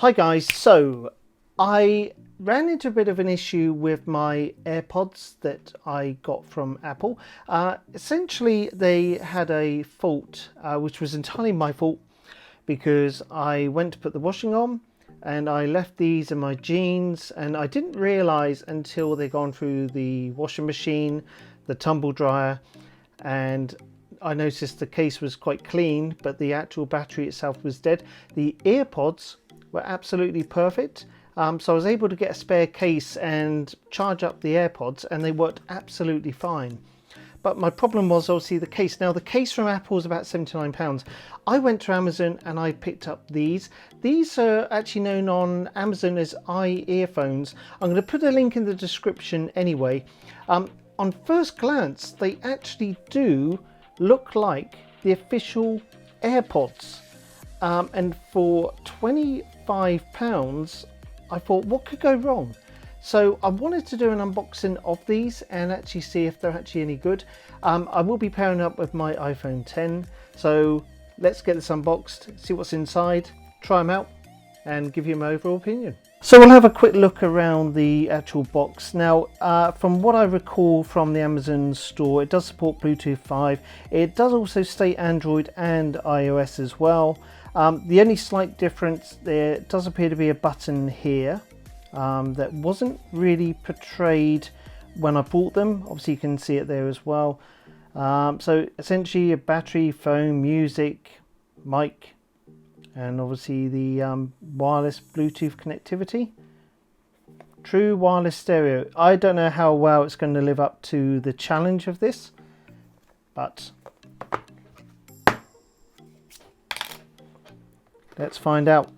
Hi guys, so I ran into a bit of an issue with my AirPods that I got from Apple. Essentially they had a fault, which was entirely my fault, because I went to put the washing on and I left these in my jeans, and I didn't realise until they'd gone through the washing machine, the tumble dryer, and I noticed the case was quite clean, but the actual battery itself was dead. The AirPods were absolutely perfect, so I was able to get a spare case and charge up the AirPods, and they worked absolutely fine. But my problem was obviously the case. Now the case from Apple is about £79. I went to Amazon and I picked up these. These are actually known on Amazon as earphones. I'm going to put a link in the description anyway. On first glance, they actually do look like the official AirPods. And for £25, I thought, what could go wrong? So I wanted to do an unboxing of these and actually see if they're actually any good. I will be pairing up with my iPhone 10. So let's get this unboxed, see what's inside, try them out and give you my overall opinion. So we'll have a quick look around the actual box. Now, from what I recall from the Amazon store, it does support Bluetooth 5. It does also state Android and iOS as well. The only slight difference, there does appear to be a button here that wasn't really portrayed when I bought them. Obviously you can see it there as well. So essentially a battery, phone, music, mic, and obviously the wireless Bluetooth connectivity. True wireless stereo. I don't know how well it's going to live up to the challenge of this, but let's find out.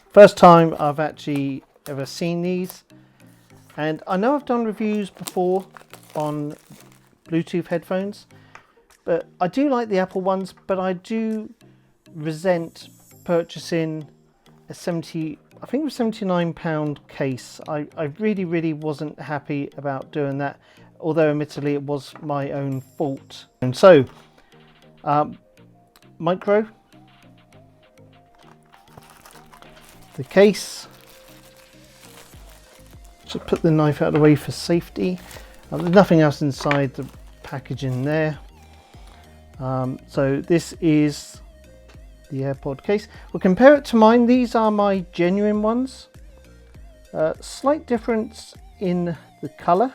First time I've actually ever seen these, and I know I've done reviews before on Bluetooth headphones, but I do like the Apple ones, but I do resent purchasing a I think it was £79 case. I really wasn't happy about doing that, although admittedly it was my own fault. And so micro, the case, just put the knife out of the way for safety. There's nothing else inside the packaging there. So this is the AirPod case. We'll compare it to mine. These are my genuine ones. Slight difference in the color.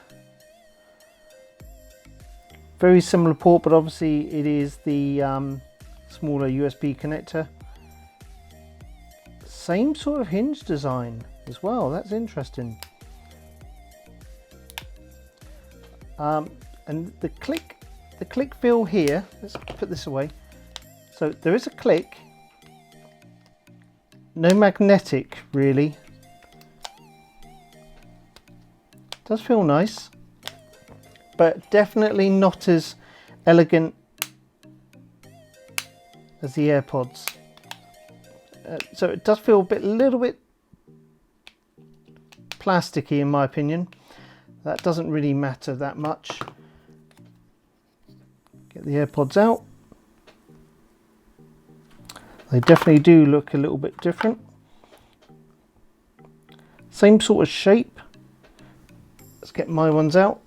Very similar port, but obviously it is the smaller USB connector. Same sort of hinge design as well. That's interesting. And the click feel here, let's put this away. So there is a click, no magnetic really. Does feel nice, but definitely not as elegant as the AirPods. So it does feel a little bit plasticky in my opinion. That doesn't really matter that much. Get the AirPods out. They definitely do look a little bit different. Same sort of shape. Let's get my ones out.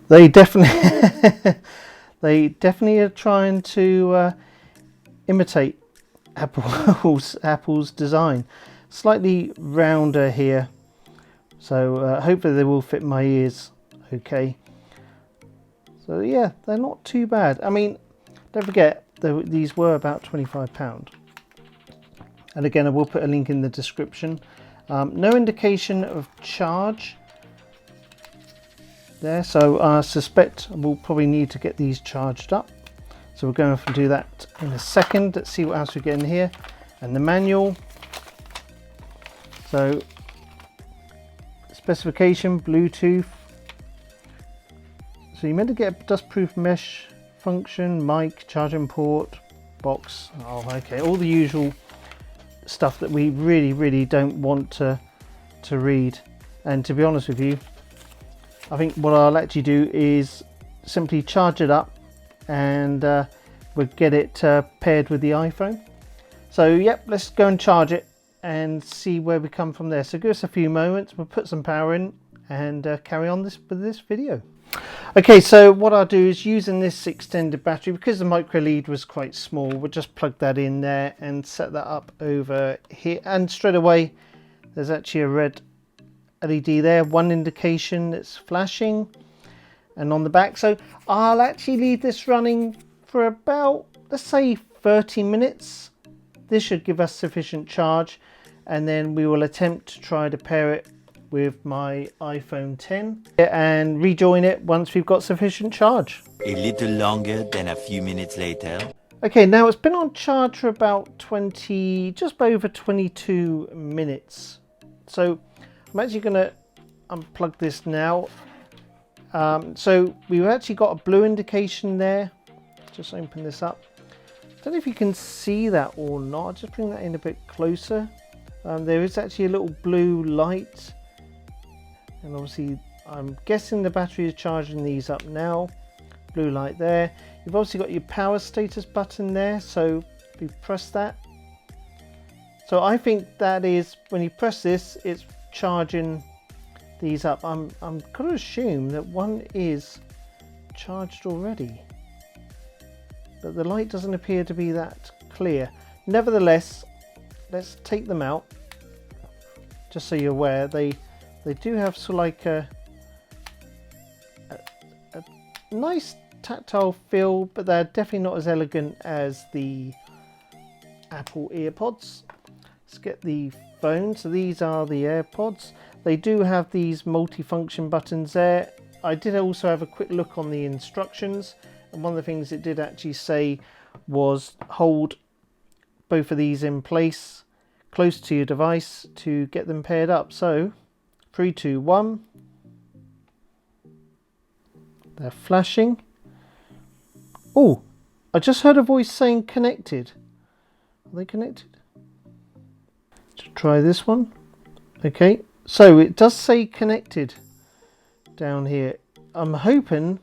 They definitely they definitely are trying to imitate Apple's design. Slightly rounder here, so hopefully they will fit my ears okay. So yeah, they're not too bad. I mean, don't forget these were about £25, and again I will put a link in the description. No indication of charge there, so I suspect we'll probably need to get these charged up. So we're going to do that in a second. Let's see what else we get in here. And the manual. So specification, Bluetooth. So you're meant to get a dust-proof mesh function, mic, charging port, box. Oh, okay, all the usual stuff that we really don't want to read. And to be honest with you, I think what I'll actually do is simply charge it up and we'll get it paired with the iPhone. So yep, let's go and charge it and see where we come from there. So give us a few moments, we'll put some power in and carry on with this video. Okay, so what I'll do is, using this extended battery, because the micro lead was quite small, we'll just plug that in there and set that up over here. And straight away there's actually a red LED there, one indication that's flashing, and on the back. So I'll actually leave this running for about, let's say, 30 minutes. This should give us sufficient charge, and then we will attempt to try to pair it with my iPhone 10 and rejoin it once we've got sufficient charge. A little longer than a few minutes later. Okay, now it's been on charge for about just over 22 minutes. So I'm actually going to unplug this now. So we've actually got a blue indication there. Just open this up. I don't know if you can see that or not. I'll just bring that in a bit closer. There is actually a little blue light, and obviously I'm guessing the battery is charging these up now. Blue light there. You've obviously got your power status button there, so if you press that. So I think that is, when you press this, it's charging these up. I'm going to assume that one is charged already, but the light doesn't appear to be that clear. Nevertheless, let's take them out, just so you're aware. They do have sort of like a nice tactile feel, but they're definitely not as elegant as the Apple AirPods. Let's get the phone. So these are the AirPods. They do have these multi-function buttons there. I did also have a quick look on the instructions, and one of the things it did actually say was hold both of these in place close to your device to get them paired up. So 3, 2, 1. They're flashing. Oh, I just heard a voice saying connected. Are they connected? Let's try this one. Okay, so it does say connected down here. I'm hoping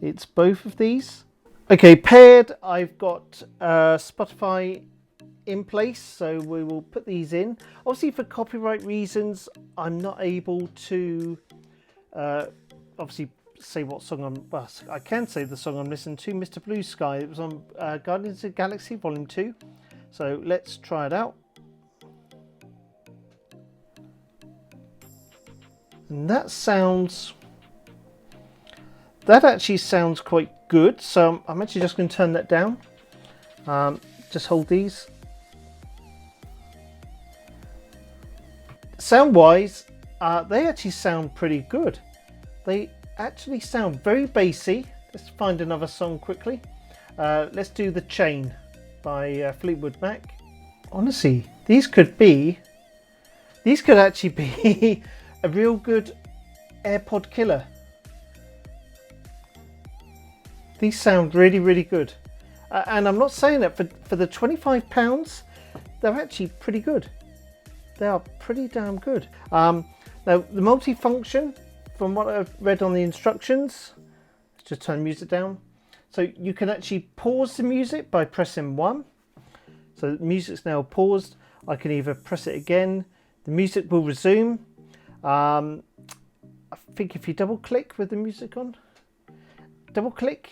it's both of these. Okay, paired. I've got Spotify in place, so we will put these in. Obviously, for copyright reasons, I'm not able to obviously say what song well, I can say the song I'm listening to, Mr. Blue Sky. It was on Guardians of the Galaxy Volume 2. So let's try it out. And that actually sounds quite good. So I'm actually just going to turn that down. Just hold these. Sound wise, they actually sound pretty good. They actually sound very bassy. Let's find another song quickly. Let's do The Chain by Fleetwood Mac. Honestly, these could actually be a real good AirPod killer. These sound really, really good. And I'm not saying that for the £25, they're actually pretty good. They are pretty damn good. Now, the multifunction, from what I've read on the instructions, let's just turn music down. So you can actually pause the music by pressing 1. So the music's now paused. I can either press it again. The music will resume. I think if you double click with the music on, double click,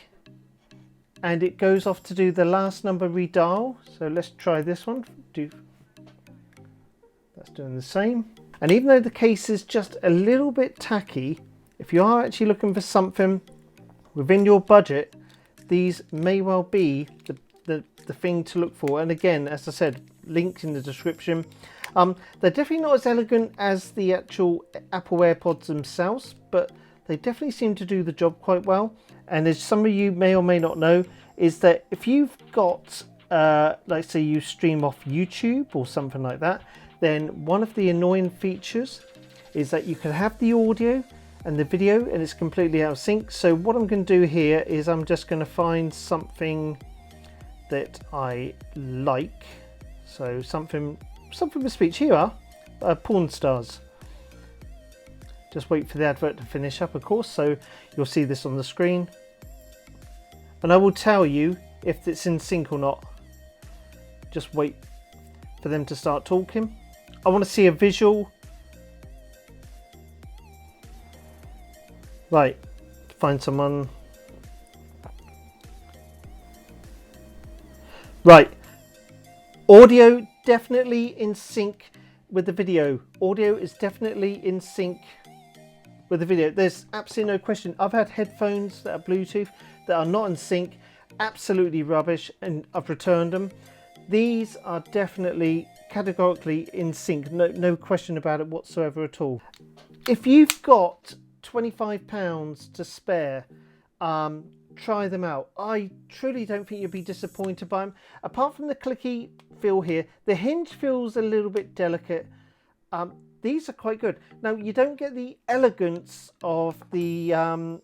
and it goes off to do the last number redial. So let's try this one. That's doing the same. And even though the case is just a little bit tacky, if you are actually looking for something within your budget, these may well be the thing to look for. And again, as I said, linked in the description. They're definitely not as elegant as the actual Apple AirPods themselves, but they definitely seem to do the job quite well. And as some of you may or may not know, is that if you've got, like say you stream off YouTube or something like that, then one of the annoying features is that you can have the audio and the video and it's completely out of sync. So what I'm going to do here is I'm just going to find something that I like. So something with speech. Here are porn stars. Just wait for the advert to finish up, of course, so you'll see this on the screen. And I will tell you if it's in sync or not. Just wait for them to start talking. I want to see a visual. Right, find someone. Right, audio definitely in sync with the video. Audio is definitely in sync with the video. There's absolutely no question. I've had headphones that are Bluetooth that are not in sync, absolutely rubbish, and I've returned them. These are definitely categorically in sync, no question about it whatsoever at all. If you've got £25 to spare, try them out. I truly don't think you'll be disappointed by them. Apart from the clicky feel here, the hinge feels a little bit delicate. These are quite good. Now, you don't get the elegance of the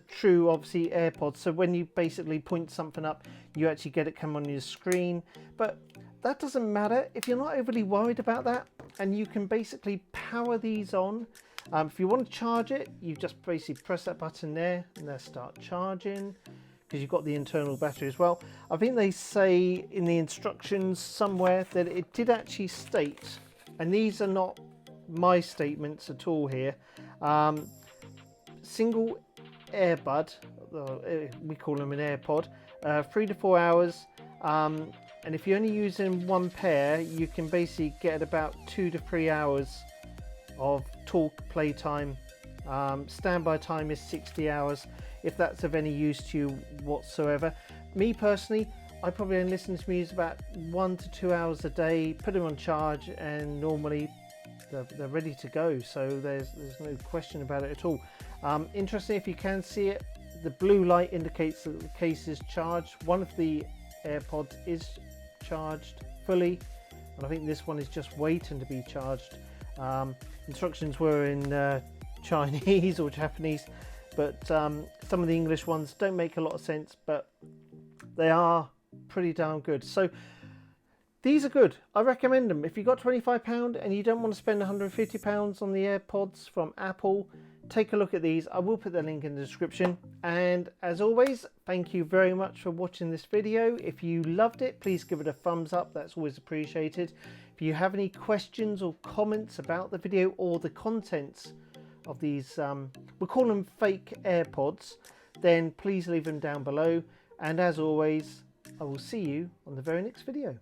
true, obviously, AirPods. So when you basically point something up, you actually get it come on your screen. But that doesn't matter if you're not overly worried about that. And you can basically power these on. If you want to charge it, you just basically press that button there and they'll start charging, because you've got the internal battery as well. I think they say in the instructions somewhere that it did actually state, and these are not my statements at all here, single earbud, we call them an AirPod, 3 to 4 hours, and if you're only using one pair, you can basically get about 2 to 3 hours of talk play time. Standby time is 60 hours, if that's of any use to you whatsoever. Me personally, I probably only listen to music about 1 to 2 hours a day, put them on charge, and normally they're ready to go, so there's no question about it at all. Interesting, if you can see it, the blue light indicates that the case is charged. One of the AirPods is charged fully, and I think this one is just waiting to be charged. Instructions were in Chinese or Japanese, but some of the English ones don't make a lot of sense, but they are pretty darn good. So these are good. I recommend them. If you've got £25 and you don't want to spend £150 on the AirPods from Apple, take a look at these. I will put the link in the description. And as always, thank you very much for watching this video. If you loved it, please give it a thumbs up. That's always appreciated. If you have any questions or comments about the video or the contents of these, we'll call them fake AirPods, then please leave them down below. And as always, I will see you on the very next video.